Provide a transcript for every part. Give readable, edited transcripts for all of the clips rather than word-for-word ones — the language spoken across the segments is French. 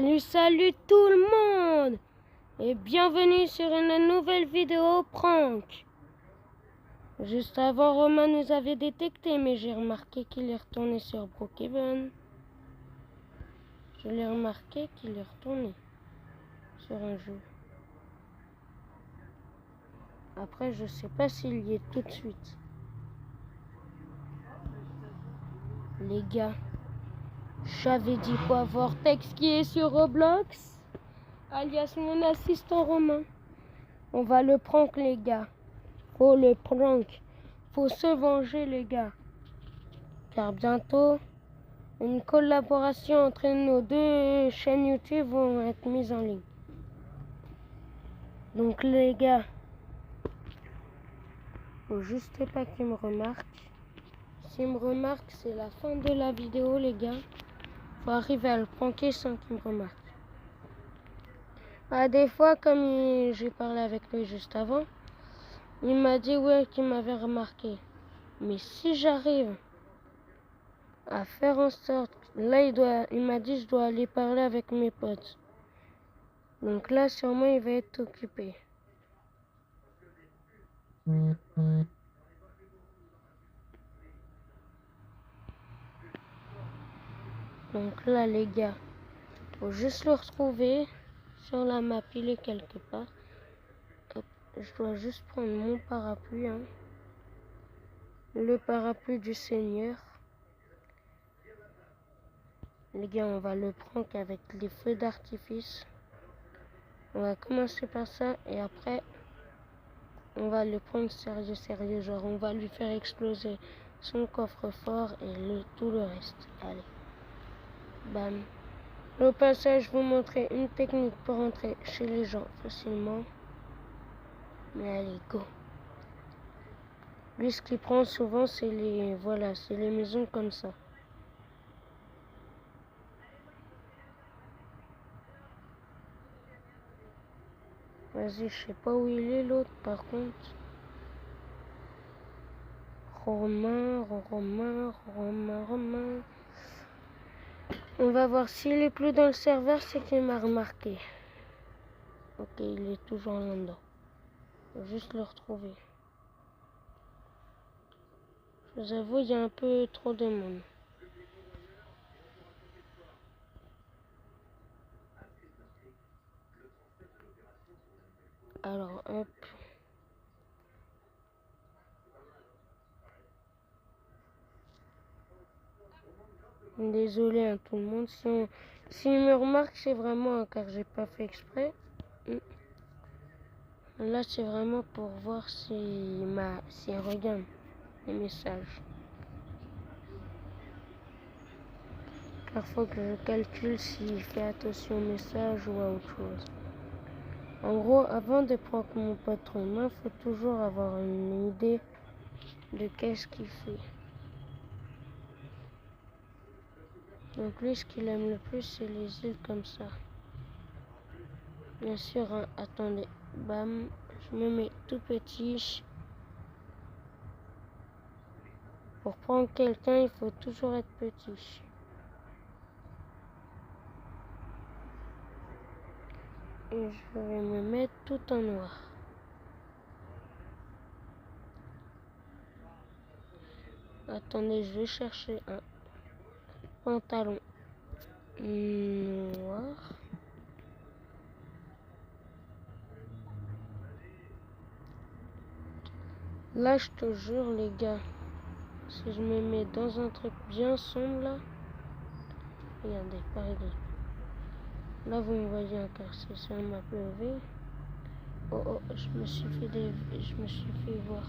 Salut tout le monde et bienvenue sur une nouvelle vidéo prank. Juste avant, Romain nous avait détecté, mais j'ai remarqué qu'il est retourné sur Brookhaven. Je l'ai remarqué qu'il est retourné sur un jeu. Après, je sais pas s'il y est tout de suite. Les gars, j'avais dit quoi, Vortex qui est sur Roblox, alias mon assistant Romain. On va le prank, les gars. Faut le prank. Faut se venger, les gars. Car bientôt, une collaboration entre nos deux chaînes YouTube vont être mises en ligne. Donc, les gars, faut juste pas qu'ils me remarquent. S'ils me remarquent, c'est la fin de la vidéo, les gars. Faut arriver à le pranker sans qu'il me remarque. Des fois, comme j'ai parlé avec lui juste avant, il m'a dit ouais qu'il m'avait remarqué. Mais si j'arrive à faire en sorte, là il m'a dit je dois aller parler avec mes potes. Donc là sûrement il va être occupé. Donc là les gars, faut juste le retrouver sur la map, il est quelque part. Hop, je dois juste prendre mon parapluie, hein. Le parapluie du Seigneur. Les gars, on va le prendre avec les feux d'artifice. On va commencer par ça et après on va le prendre sérieux, genre on va lui faire exploser son coffre-fort et tout le reste. Allez, bam. Au passage, je vous montrer une technique pour entrer chez les gens facilement. Mais allez, go. Lui, ce qu'il prend souvent, c'est c'est les maisons comme ça. Vas-y, je sais pas où il est l'autre, par contre. Romain. On va voir s'il est plus dans le serveur, c'est qu'il m'a remarqué. Ok, il est toujours là-dedans. Faut juste le retrouver. Je vous avoue, il y a un peu trop de monde. Alors, hop. Désolé à tout le monde. S'il me remarque, c'est vraiment car j'ai pas fait exprès. Là, c'est vraiment pour voir s'il regarde les messages. Car faut que je calcule s'il fait attention aux messages ou à autre chose. En gros, avant de prendre mon patron en main, faut toujours avoir une idée de qu'est-ce qu'il fait. Donc lui, ce qu'il aime le plus, c'est les îles comme ça. Bien sûr, hein, attendez, bam, je me mets tout petit. Pour prendre quelqu'un, il faut toujours être petit. Et je vais me mettre tout en noir. Attendez, je vais chercher un pantalon noir. Là, je te jure, les gars, si je me mets dans un truc bien sombre, là, regardez, par exemple. Là, vous me voyez encore, c'est sur ma POV. Oh, je me suis fait voir.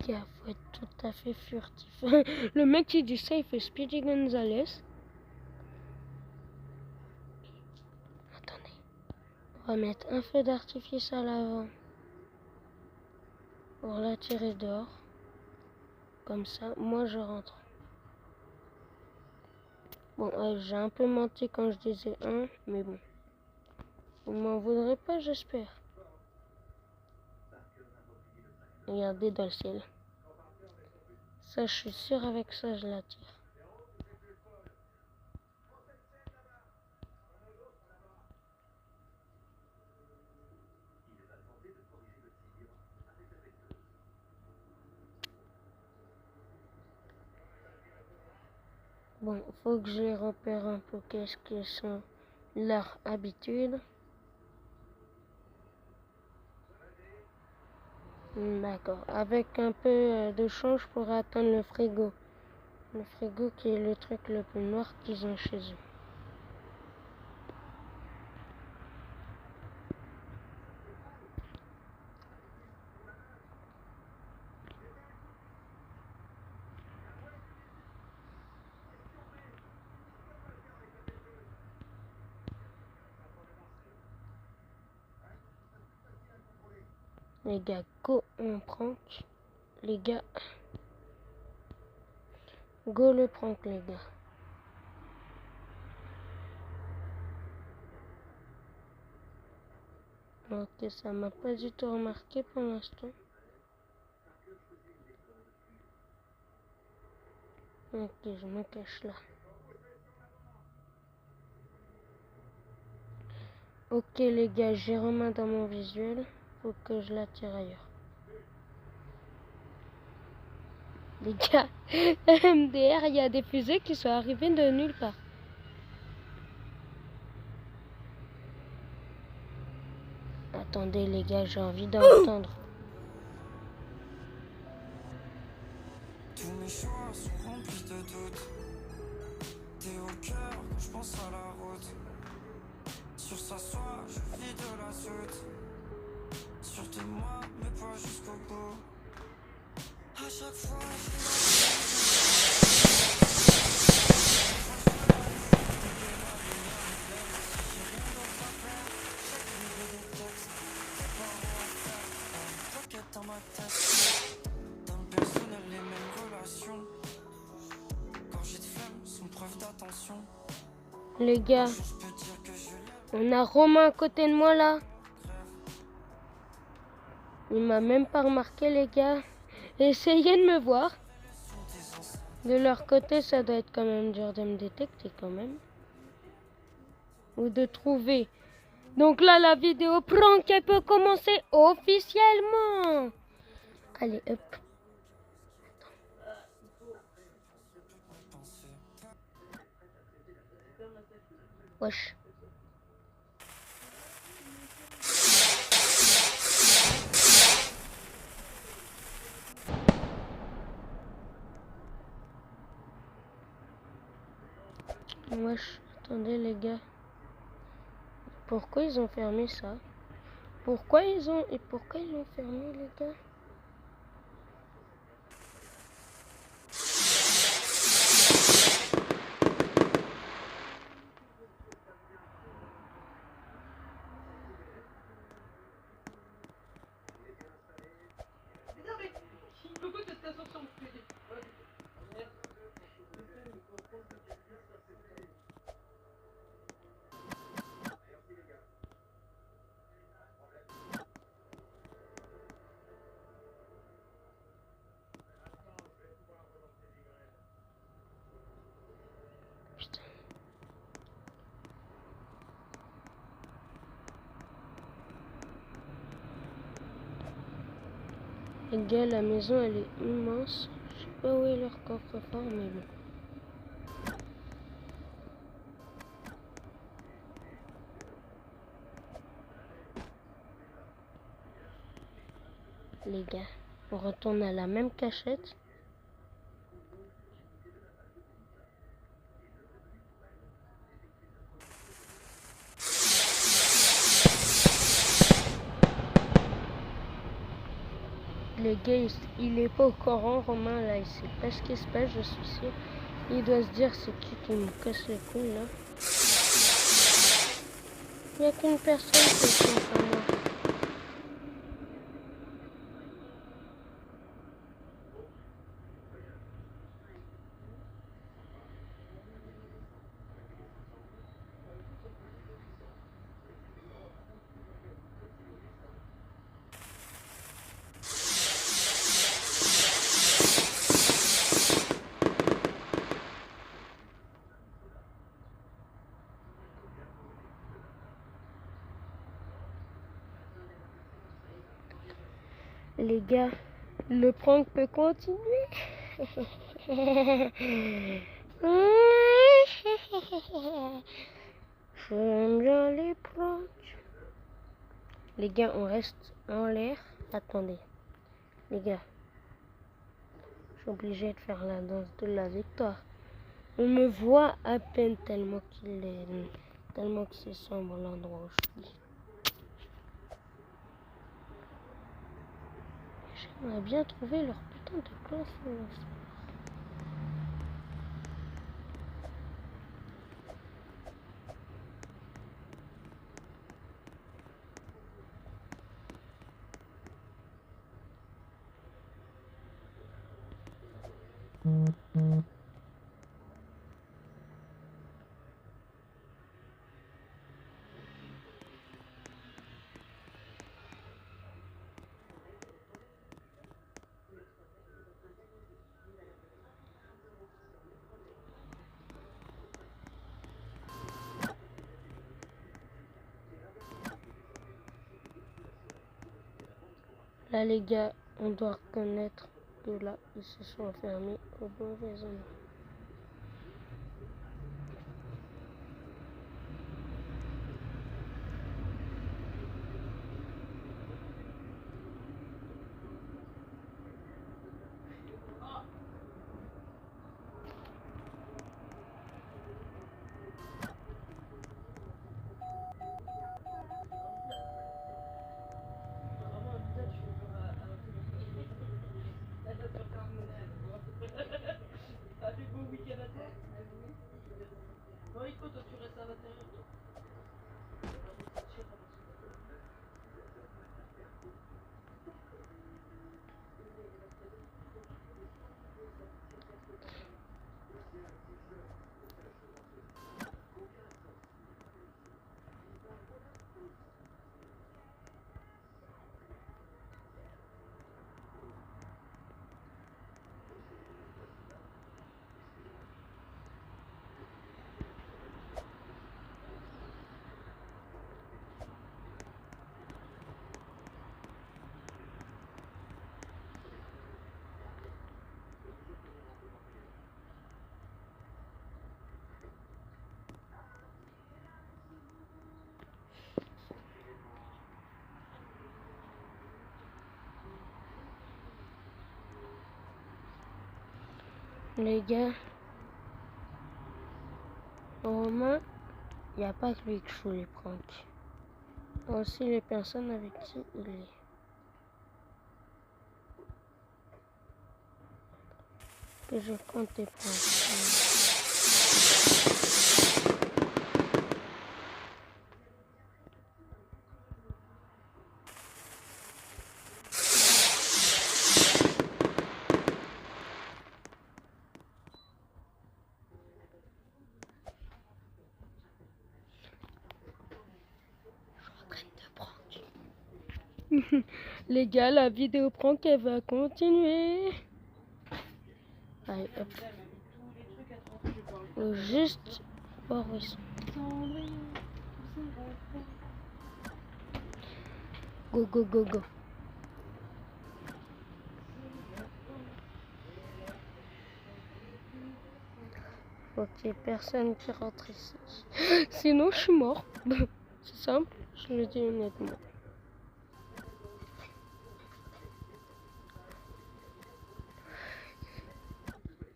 Il faut être tout à fait furtif. Le mec qui dit ça, il fait Speedy Gonzales. Attendez. On va mettre un feu d'artifice à l'avant. Pour l'attirer dehors. Comme ça, moi je rentre. Bon, j'ai un peu menti quand je disais 1, mais bon. Vous m'en voudrez pas, j'espère. Regardez dans le ciel. Ça, je suis sûr, avec ça, je l'attire. Bon, faut que je les repère un peu. Qu'est-ce que sont leurs habitudes. D'accord. Avec un peu de chance, je pourrais atteindre le frigo. Le frigo qui est le truc le plus noir qu'ils ont chez eux. Les gars, go, on prank. Les gars, go le prank, les gars. Ok, ça m'a pas du tout remarqué pour l'instant. Ok, je me cache là. Ok les gars, j'ai Romain dans mon visuel. Faut que je l'attire ailleurs. Les gars, MDR, il y a des fusées qui sont arrivées de nulle part. Attendez les gars, j'ai envie d'entendre. Tous mes choix sont remplis de doutes. T'es au cœur quand je pense à la route. Sur sa soie, je vis de la soute. Sûr de moi, mais pas jusqu'au bout. À chaque fois, dans ma tête, dans le personnel, les mêmes relations. Gorgées de flemme, sont preuve d'attention. Les gars, on a Romain à côté de moi là. Il m'a même pas remarqué les gars. Essayez de me voir. De leur côté, ça doit être quand même dur de me détecter quand même. Ou de trouver. Donc là, la vidéo prank, elle peut commencer officiellement. Allez, hop. Wesh. Wesh. Attendez les gars. Pourquoi ils ont fermé ça? Pourquoi ils l'ont fermé les gars? Putain. Les gars, la maison elle est immense. Je sais pas où est leur coffre-fort, mais bon. Les gars, on retourne à la même cachette. Le gars, il est pas au courant, Romain, là, il sait pas ce qui se passe, je suis sûr. Il doit se dire, c'est qui me casse les couilles, là. Il n'y a qu'une personne qui est contre moi. Les gars, le prank peut continuer. J'aime bien les pranks. Les gars, on reste en l'air. Attendez. Les gars, je suis obligé de faire la danse de la victoire. On me voit à peine tellement tellement que c'est sombre l'endroit où je suis. J'aimerais bien trouver leur putain de place. Là les gars, on doit reconnaître que là, ils se sont enfermés au mauvais endroit. Les gars, Romain, il n'y a pas que lui qui joue les pranks. Il y a aussi les personnes avec qui il est. Que je compte tes pranks. Les gars, la vidéo prank elle va continuer. Allez, hop. Faut juste voir où ils sont. Go, go, go, go. Faut qu'il y ait personne qui rentre ici. Sinon, je suis mort. C'est simple, je le dis honnêtement.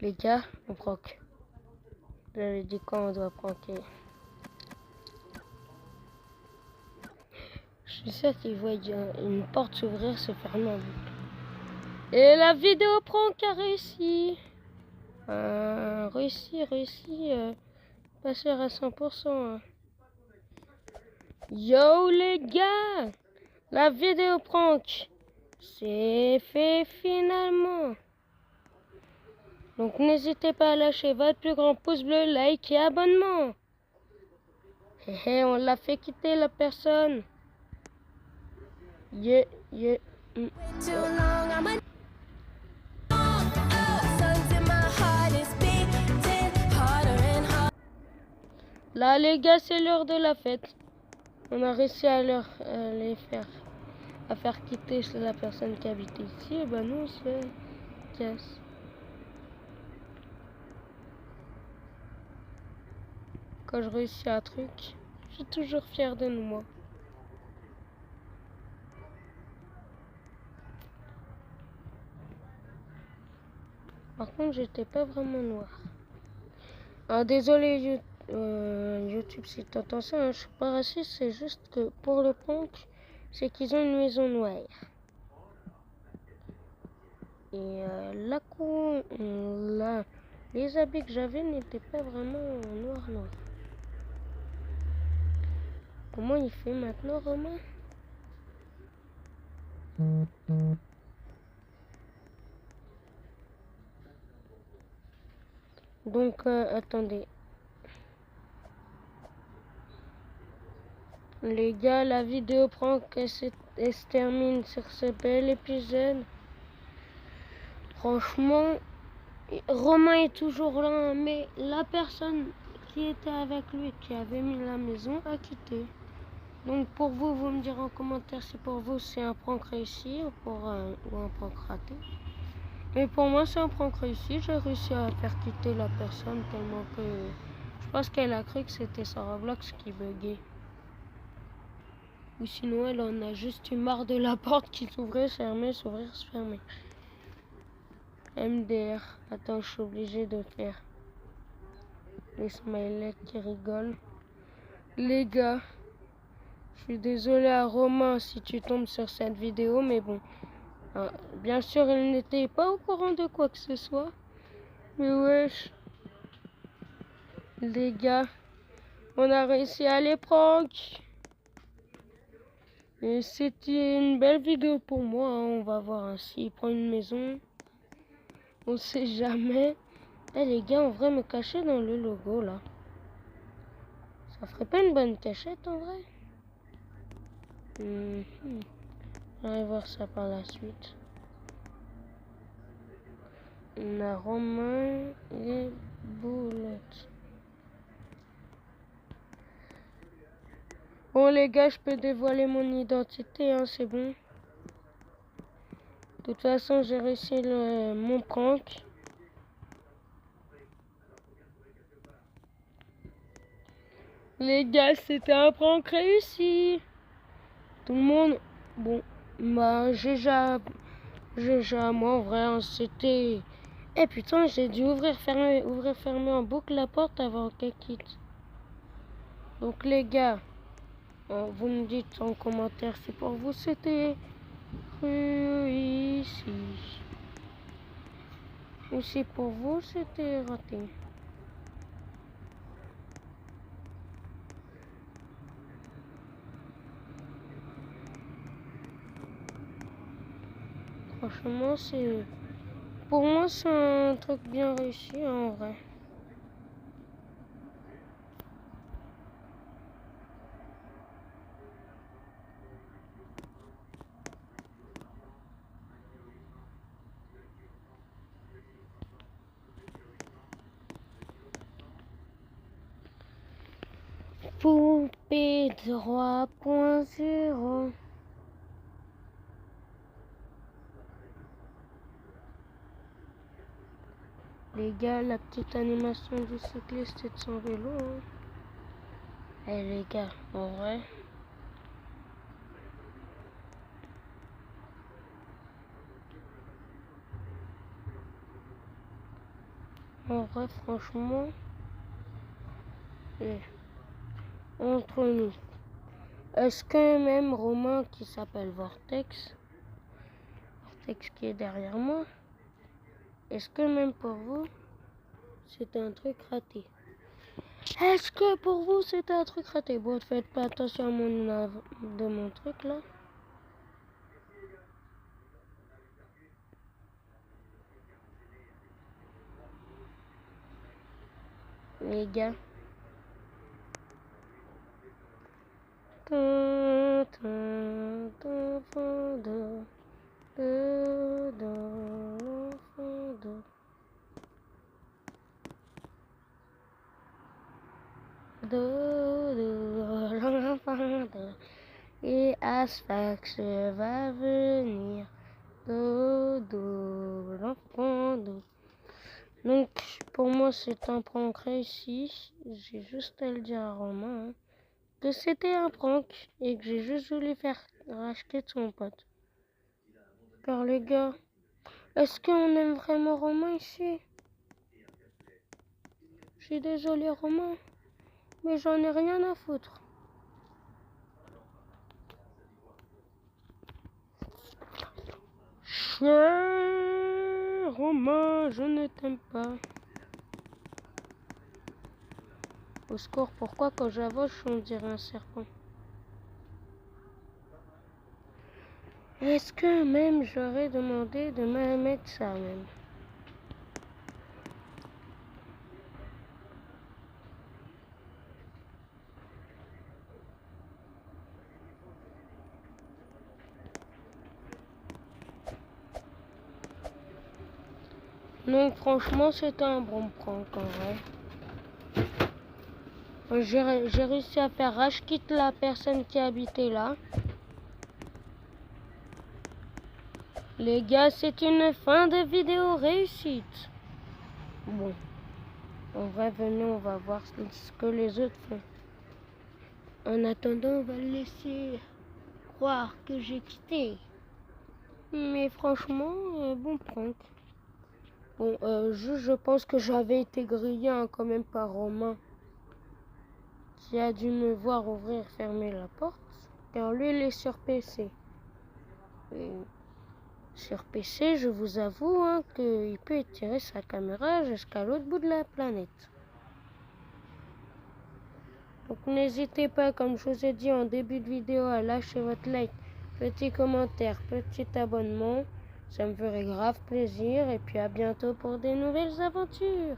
Les gars, on prank. J'avais dit quand on doit pranker. Je suis sûr qu'ils voient une porte s'ouvrir, se fermer. Et la vidéo prank a réussi. Réussi. Passer à 100%. Yo les gars, la vidéo prank, c'est fait finalement. Donc n'hésitez pas à lâcher votre plus grand pouce bleu, like et abonnement. On l'a fait quitter la personne. Là les gars, c'est l'heure de la fête. On a réussi à les faire à faire quitter la personne qui habite ici, et ben nous on se casse. Quand je réussis un truc, je suis toujours fière de moi. Par contre, j'étais pas vraiment noire. Ah, désolé YouTube si t'entends ça, hein, je suis pas raciste, c'est juste que pour le punk, c'est qu'ils ont une maison noire. Et là, les habits que j'avais n'étaient pas vraiment noir. Comment il fait maintenant, Romain? Donc, attendez. Les gars, la vidéo prend que elle se termine sur ce bel épisode. Franchement, Romain est toujours là, mais la personne qui était avec lui, qui avait mis la maison, a quitté. Donc pour vous, vous me direz en commentaire si pour vous c'est un prank réussi ou un prank raté. Mais pour moi c'est un prank réussi, j'ai réussi à faire quitter la personne tellement que je pense qu'elle a cru que c'était sa Roblox qui buguait. Ou sinon elle en a juste eu marre de la porte qui s'ouvrait, se fermait, s'ouvrir, se fermait. MDR, attends, je suis obligé de faire les smileys qui rigolent. Les gars, je suis désolé à Romain si tu tombes sur cette vidéo, mais bon. Bien sûr, il n'était pas au courant de quoi que ce soit. Mais wesh, les gars, on a réussi à les prank. Et c'était une belle vidéo pour moi, hein. On va voir hein, s'il prend une maison. On sait jamais. Eh les gars, on devrait me cacher dans le logo là. Ça ferait pas une bonne cachette en vrai? On va voir ça par la suite. On a Romain et Boulotte. Bon les gars, je peux dévoiler mon identité, hein, c'est bon. De toute façon, j'ai réussi mon prank. Les gars, c'était un prank réussi. Tout le monde... Bon, bah, moi en vrai, hein, c'était... Eh putain, j'ai dû ouvrir, fermer en boucle la porte avant qu'elle quitte. Donc les gars, vous me dites en commentaire si pour vous c'était réussi. Ou si pour vous c'était raté. Franchement, pour moi, c'est un truc bien réussi en vrai. Poupée 3.0. Les gars, la petite animation du cycliste et de son vélo. Hein. Eh les gars, en vrai. En vrai, franchement. Entre nous. Est-ce que même Romain qui s'appelle Vortex qui est derrière moi, est-ce que même pour vous, c'est un truc raté? Est-ce que pour vous, c'est un truc raté? Bon, faites pas attention à mon truc là. Les gars. Et Asphax va venir. Dodo, l'enfant dodo. Donc, pour moi, c'est un prank réussi. J'ai juste à le dire à Romain que c'était un prank et que j'ai juste voulu faire racheter de son pote. Car les gars, est-ce qu'on aime vraiment Romain ici? Je suis désolé Romain, mais j'en ai rien à foutre. Cher Romain, je ne t'aime pas. Au secours, pourquoi quand j'avance, on dirait un serpent? Est-ce que même j'aurais demandé de me mettre ça même? Donc franchement, c'était un bon prank en vrai. J'ai réussi à faire rage quitte la personne qui habitait là. Les gars, c'est une fin de vidéo réussite. Bon, en vrai, venez, on va voir ce que les autres font. En attendant, on va le laisser croire que j'ai quitté. Mais franchement, bon prank. Bon, je pense que j'avais été grillé quand même par Romain, qui a dû me voir ouvrir fermer la porte, car lui, il est sur PC. Et sur PC, je vous avoue qu'il peut étirer sa caméra jusqu'à l'autre bout de la planète. Donc n'hésitez pas, comme je vous ai dit en début de vidéo, à lâcher votre like, petit commentaire, petit abonnement. Ça me ferait grave plaisir. Et puis à bientôt pour des nouvelles aventures.